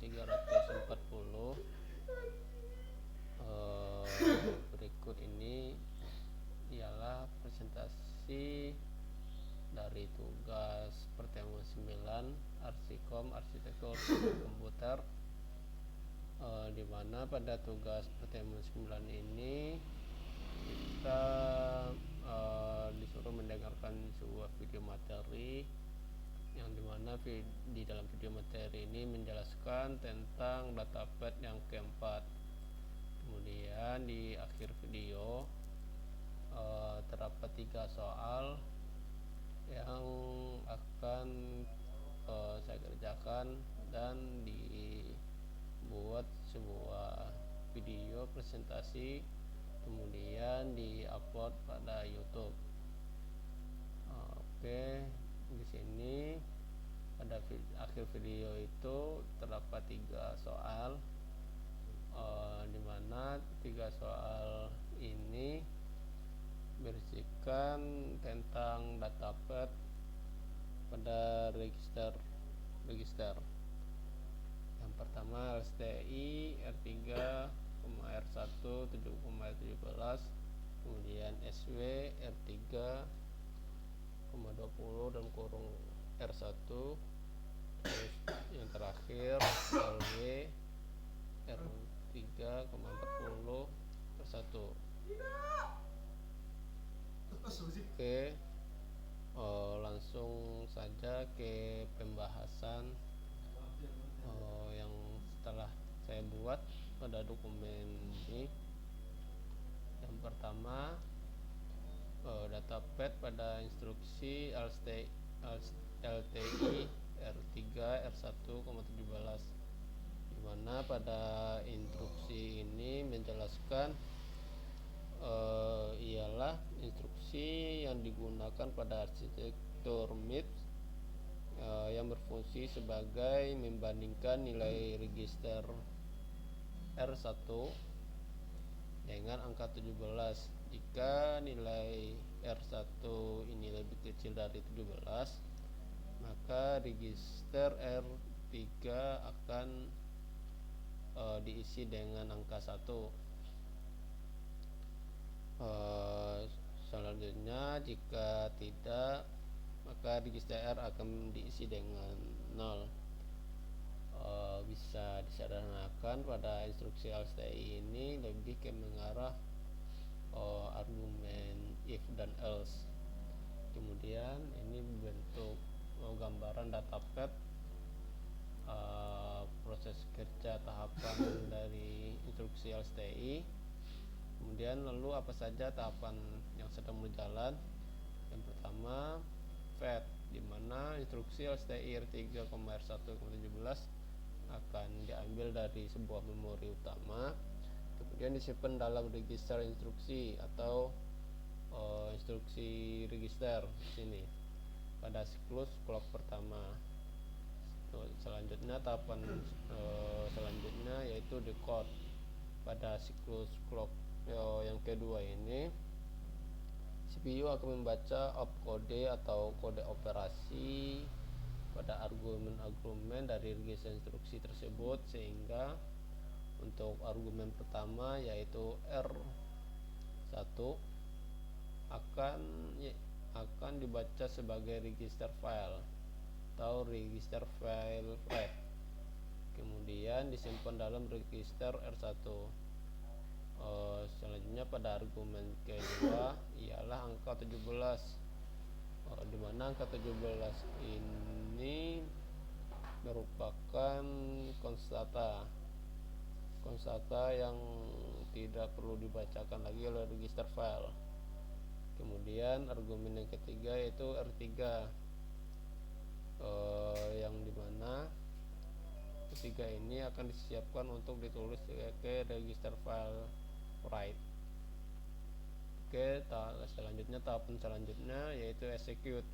340. Berikut ini ialah presentasi dari tugas pertemuan 9 Arsikom Arsitektur Komputer, di mana pada tugas pertemuan 9 ini kita disuruh mendengarkan sebuah video materi yang dimana di dalam video materi ini menjelaskan tentang datapad yang keempat. Kemudian di akhir video terdapat 3 soal yang akan saya kerjakan dan dibuat sebuah video presentasi, kemudian diupload pada YouTube. Oke, di sini pada akhir video itu terdapat 3 soal, di mana 3 soal ini berisikan tentang datapad pada register. Yang pertama LSTI R3, R1 7,17, kemudian SW R3, 20 dan kurung R1, terus yang terakhir LW R3, 40 R1. Oke, langsung saja ke pembahasan yang setelah saya buat pada dokumen ini. Yang pertama, datapad pada instruksi LTI R3 R1,17, di mana pada instruksi ini menjelaskan ialah instruksi yang digunakan pada arsitektur MIPS yang berfungsi sebagai membandingkan nilai register R1 dengan angka 17. Jika nilai R1 ini lebih kecil dari 17, maka register R3 akan diisi dengan angka 1. Selanjutnya, jika tidak, maka register R akan diisi dengan 0. Bisa disederhanakan pada instruksi LSTI ini lebih ke mengarah argumen if dan else. Kemudian ini bentuk gambaran datapad, proses kerja tahapan dari instruksi LSTI. Kemudian lalu apa saja tahapan yang sedang berjalan. Yang pertama fetch, di mana instruksi LSTI R3, R1,17 akan diambil dari sebuah memori utama, kemudian disimpan dalam register instruksi atau instruksi register di sini pada siklus clock pertama. Selanjutnya tahapan selanjutnya yaitu decode. Pada siklus clock yang kedua ini, CPU akan membaca opkode atau kode operasi pada argumen-argumen dari register instruksi tersebut, sehingga untuk argumen pertama yaitu R1 akan dibaca sebagai register file atau register file flag, kemudian disimpan dalam register R1. Selanjutnya pada argumen kedua ialah angka 17, di mana angka 17 ini merupakan konstanta yang tidak perlu dibacakan lagi oleh register file. Kemudian argumen yang ketiga yaitu R3, yang dimana ketiga ini akan disiapkan untuk ditulis ke register file write. Oke, tahapan selanjutnya yaitu execute.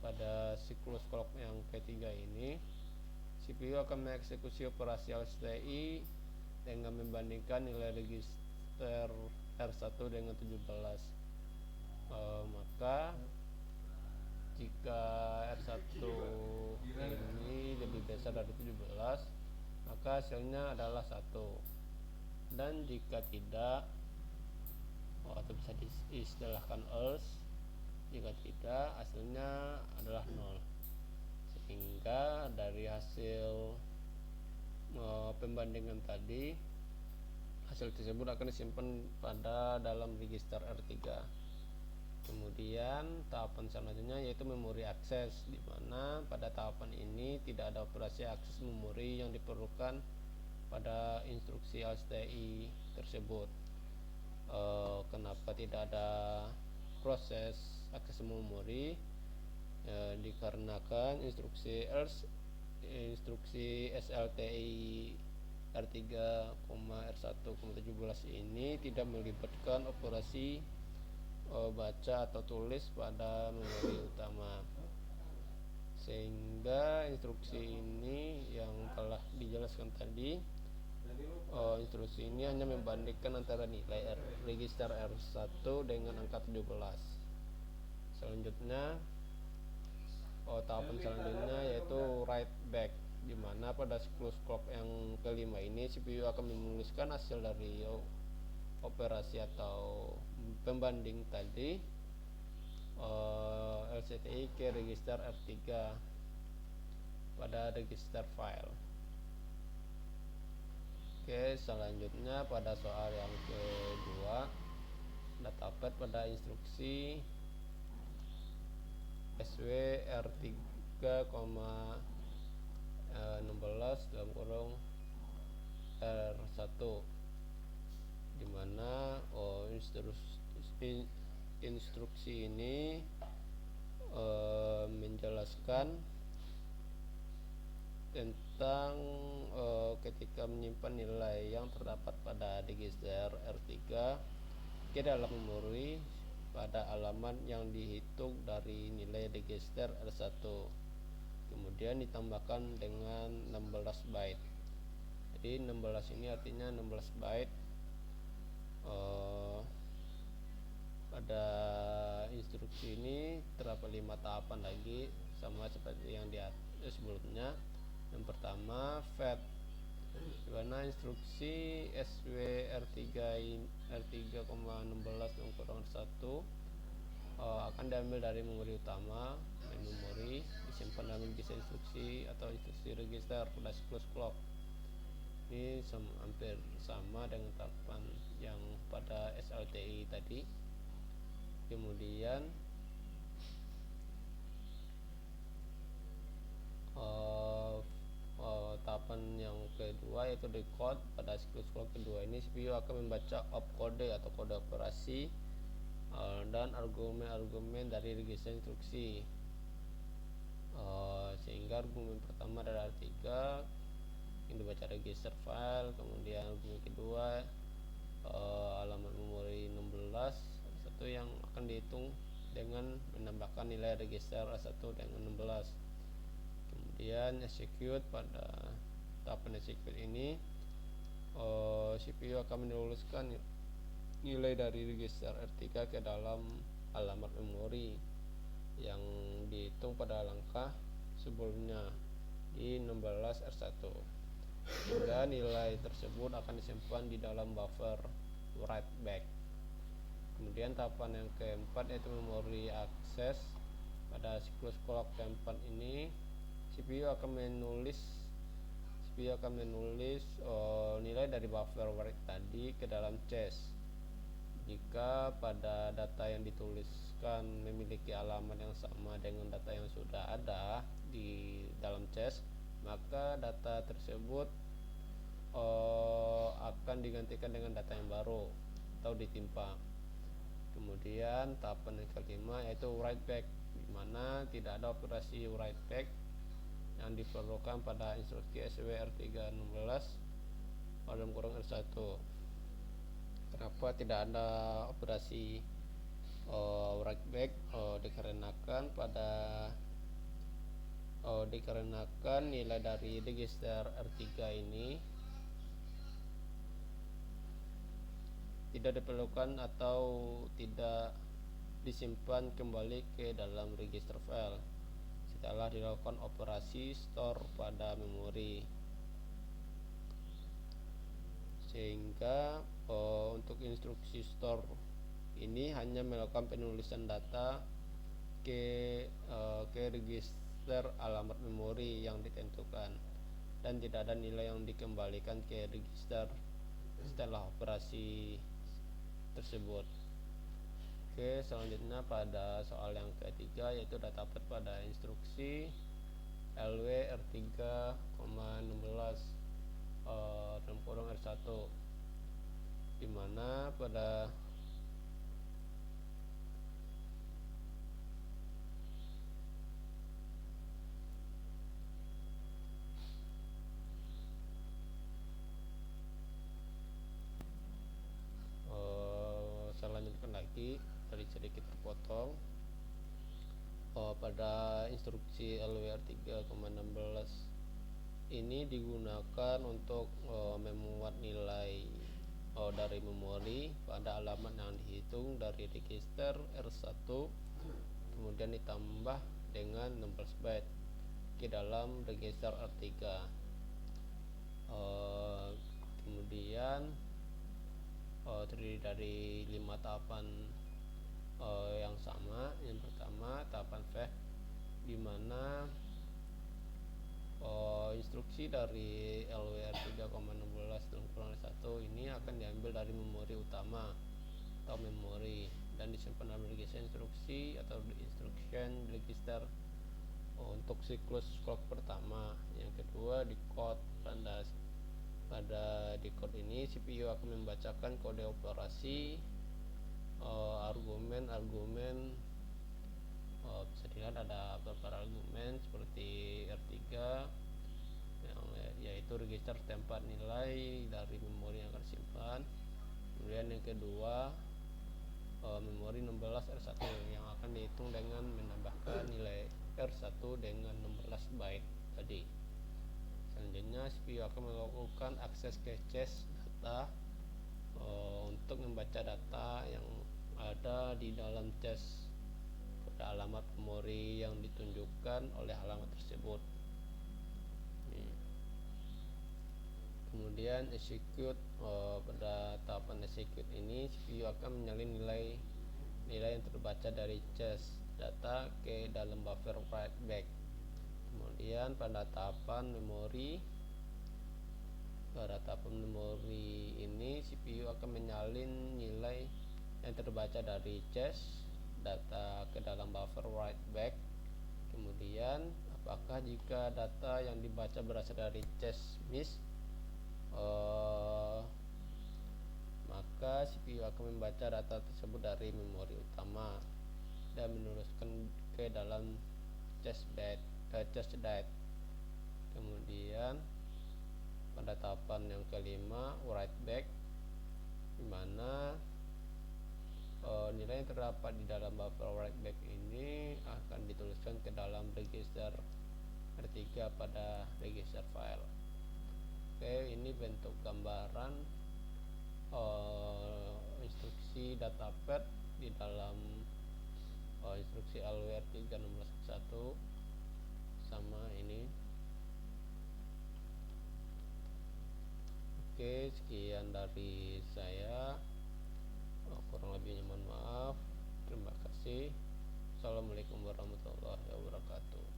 Pada siklus clock yang ketiga ini, CPU akan mengeksekusi operasi LSTI dengan membandingkan nilai register R1 dengan 17. Maka jika R1 ini lebih besar dari 17, maka hasilnya adalah 1. Dan jika tidak, atau bisa diistilahkan else, jika tidak hasilnya adalah 0. Sehingga dari hasil pembandingan tadi, hasil tersebut akan disimpan pada dalam register R3. Kemudian tahapan selanjutnya yaitu memori akses, di mana pada tahapan ini tidak ada operasi akses memori yang diperlukan pada instruksi LSTI tersebut. Kenapa tidak ada proses akses memori? Dikarenakan instruksi SLTI R3, R1,17 ini tidak melibatkan operasi baca atau tulis pada memori utama, sehingga instruksi ini yang telah dijelaskan tadi, instruksi ini hanya membandingkan antara nilai register R1 dengan angka 17. Selanjutnya, tahapan selanjutnya yaitu write back, di mana pada siklus clock yang kelima ini CPU akan menuliskan hasil dari operasi atau pembanding tadi, LSTI ke register R3 pada register file. Oke, selanjutnya pada soal yang kedua, datapad pada instruksi SW R3,16 dalam kurung R1, di mana instruksi ini menjelaskan tentang ketika menyimpan nilai yang terdapat pada register R3 ke dalam memori pada alamat yang dihitung dari nilai register R1, kemudian ditambahkan dengan 16 byte. Jadi 16 ini artinya 16 byte. Pada instruksi ini terdapat 5 tahapan lagi, sama seperti yang di atas sebelumnya. Yang pertama, fetch, di mana instruksi SWR3,16 akan diambil dari memori utama, memori disimpan dalam register instruksi atau instruksi register pada siklus clock. Ini hampir sama dengan tahapan yang pada SLTI tadi. Kemudian tahapan yang kedua yaitu decode. Pada siklus clock kedua ini CPU akan membaca opcode atau kode operasi dan argumen-argumen dari register instruksi, sehingga argumen pertama adalah R3 yang dibaca register file, kemudian argumen kedua alamat memori 16 satu yang akan dihitung dengan menambahkan nilai register R1 dengan 16. Kemudian execute. Pada tahapan execute ini CPU akan menuliskan nilai dari register R3 ke dalam alamat memori yang dihitung pada langkah sebelumnya di 16 R1, hingga nilai tersebut akan disimpan di dalam buffer write back. Kemudian tahapan yang keempat yaitu memori akses. Pada siklus clock keempat ini CPU akan menulis nilai dari buffer write tadi ke dalam cache. Jika pada data yang dituliskan memiliki alamat yang sama dengan data yang sudah ada di dalam cache, maka data tersebut akan digantikan dengan data yang baru atau ditimpa. Kemudian tahapan yang kelima yaitu write back, di mana tidak ada operasi write back yang diperlukan pada instruksi SWR316 dalam kurung R1. Kenapa tidak ada operasi write back? Dikarenakan nilai dari register R3 ini tidak diperlukan atau tidak disimpan kembali ke dalam register file setelah dilakukan operasi store pada memori. sehingga untuk instruksi store ini hanya melakukan penulisan data ke register alamat memori yang ditentukan dan tidak ada nilai yang dikembalikan ke register setelah operasi tersebut. Oke, selanjutnya pada soal yang ketiga yaitu data pet pada instruksi LW-R3,16 dalam kurung R1, dimana pada saya lanjutkan lagi tadi sedikit terpotong. Pada instruksi LWR3,16 ini digunakan untuk memuat nilai dari memori pada alamat yang dihitung dari register R1 kemudian ditambah dengan 16 byte ke dalam register R3. Kemudian terdiri dari 5 tahapan yang sama. Yang pertama tahapan fetch, di mana instruksi dari LWR3,16 dalam kurung 1 ini akan diambil dari memori utama atau memori dan disimpan dalam register instruksi atau instruction register untuk siklus clock pertama. Yang kedua decode. Pada decode ini CPU akan membacakan kode operasi argumen bisa dilihat ada beberapa argumen seperti R3 yaitu register tempat nilai dari memori yang akan disimpan. Kemudian yang kedua memori 16 R1 yang akan dihitung dengan menambahkan nilai R1 dengan 16 byte tadi. Selanjutnya CPU akan melakukan akses ke cache data untuk membaca data yang ada di dalam cache pada alamat memori yang ditunjukkan oleh alamat tersebut. Kemudian execute. Pada tahapan execute ini CPU akan menyalin nilai yang terbaca dari cache data ke dalam buffer write back. Kemudian pada tahapan memori ini CPU akan menyalin nilai yang terbaca dari cache data ke dalam buffer write back. Kemudian apakah jika data yang dibaca berasal dari cache miss, maka CPU akan membaca data tersebut dari memori utama dan meneruskan ke dalam cache date. Kemudian pada tahapan yang kelima write back, di mana nilai yang terdapat di dalam buffer write back ini akan dituliskan ke dalam register R3 pada register file. Oke, ini bentuk gambaran instruksi data pet di dalam instruksi LWR3,16.1 sama ini. Oke, sekian dari saya. Kurang lebihnya mohon maaf. Terima kasih. Assalamualaikum warahmatullahi wabarakatuh.